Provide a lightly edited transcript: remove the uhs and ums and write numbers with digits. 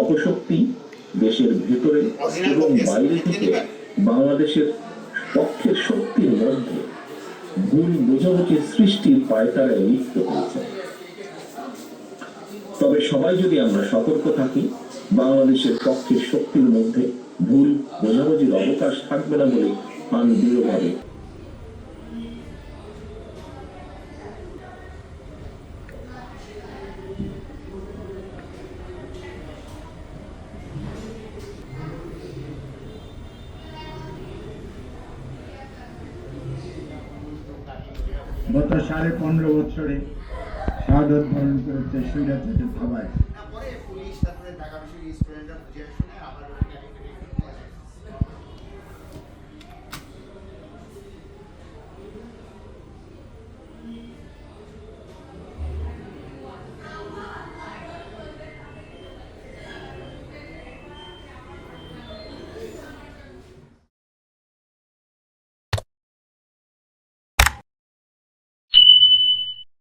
অপশক্তি দেশের ভেতরে এবং বাইরে থেকে বাংলাদেশের পক্ষের শক্তির মধ্যে ভুল বোঝাবুঝির সৃষ্টির পায়তারায় লিপ্ত হয়েছে। তবে সবাই যদি আমরা সতর্ক থাকি, বাংলাদেশের পক্ষের শক্তির মধ্যে ভুল বোঝাবুঝির অবকাশ থাকবে না বলে আমি দৃঢ়ভাবে গত 15.5 বছরে শাহাদত বরণ করেছে স্বৈরাচারের থাবায়।